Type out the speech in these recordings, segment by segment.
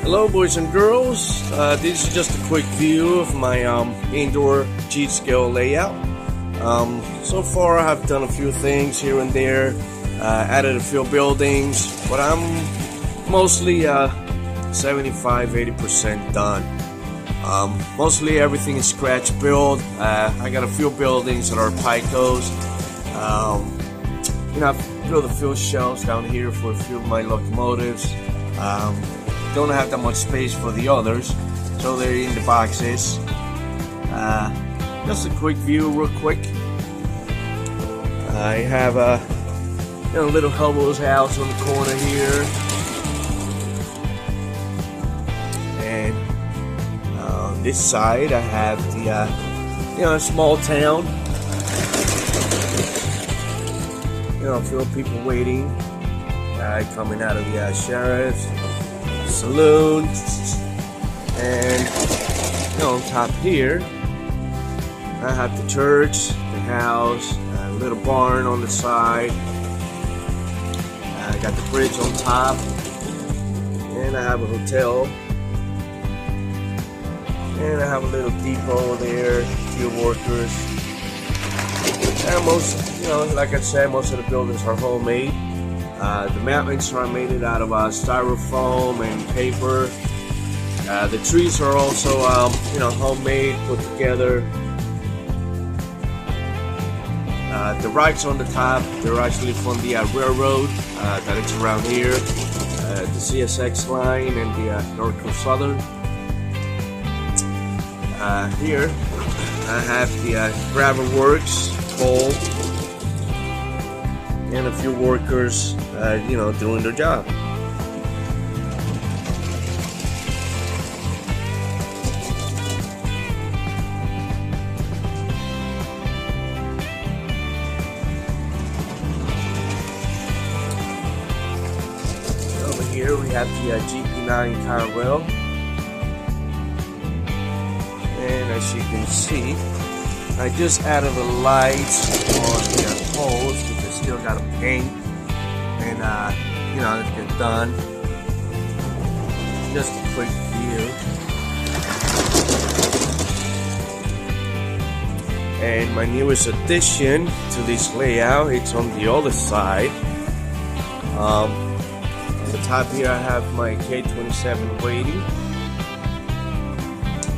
Hello boys and girls, this is just a quick view of my indoor G-scale layout. So far I have done a few things here and there, added a few buildings, but I'm mostly 75-80% done. Mostly everything is scratch built. I got a few buildings that are Picos. I've built a few shelves down here for a few of my locomotives. Don't have that much space for the others, so they're in the boxes. Just a quick view real quick. I have a little hobo's house on the corner here, and on this side I have the small town. A few people waiting, coming out of the sheriff's saloon, and on top here I have the church, the house, a little barn on the side. I got the bridge on top, and I have a hotel, and I have a little depot there, a few workers. And like I said, most of the buildings are homemade. The mountains are made out of styrofoam and paper. The trees are also, homemade, put together. The racks on the top, they're actually from the railroad that is around here, the CSX line and the North Southern. Here, I have the gravel works, coal, and a few workers, doing their job. Over here we have the GP9 car rail, and as you can see, I just added the lights on the poles, which I still got to paint, and let's get done. Just a quick view. And my newest addition to this layout, it's on the other side. On the top here I have my K27 waiting,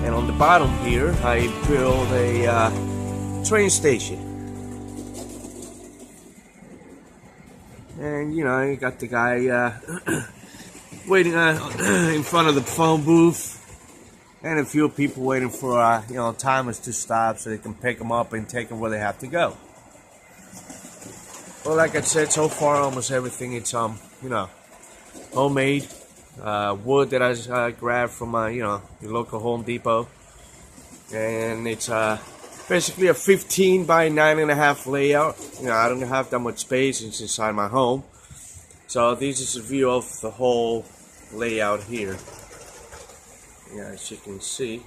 and on the bottom here I built a train station. And you got the guy waiting in front of the phone booth, and a few people waiting for timers to stop so they can pick them up and take them where they have to go. Well, like I said, so far almost everything it's homemade, wood that I grabbed from your local Home Depot, and it's basically a 15 by 9.5 layout. I don't have that much space. It's inside my home. So this is a view of the whole layout here. As you can see.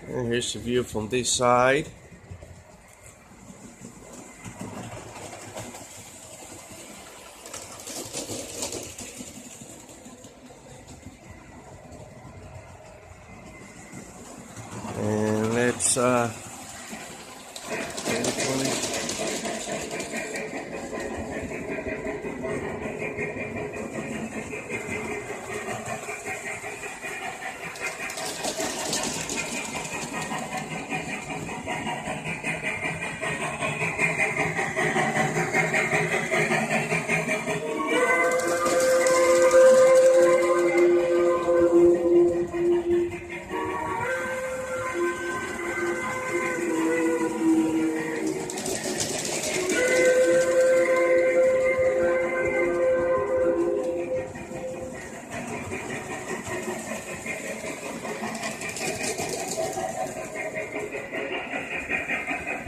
And here's the view from this side. And let's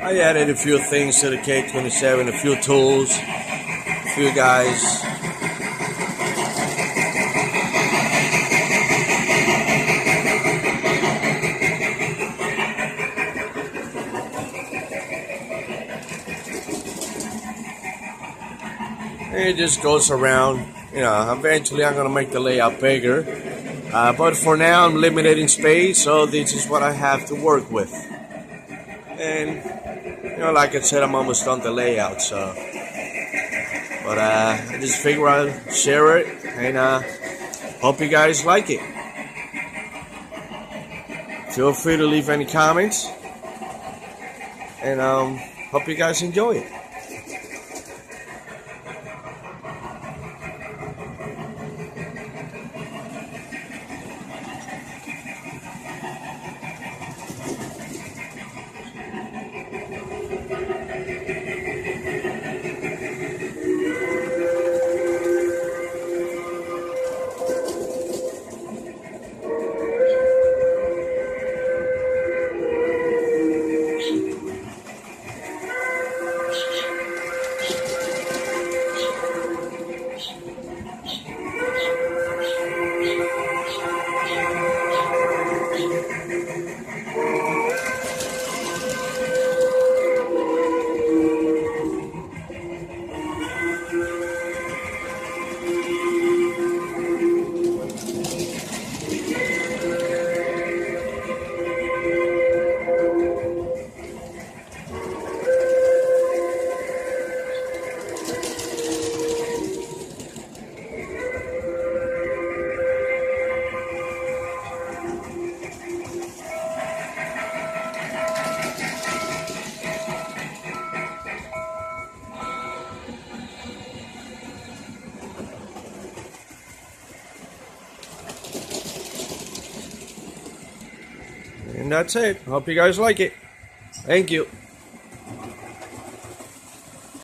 I added a few things to the K27, a few tools, a few guys. It just goes around. You know, eventually I'm gonna make the layout bigger. But for now I'm limited in space, so this is what I have to work with. And you know, like I said, I'm almost done the layout, so. But I just figure I'll share it, and hope you guys like it. Feel free to leave any comments, and hope you guys enjoy it. And that's it. Hope you guys like it. Thank you.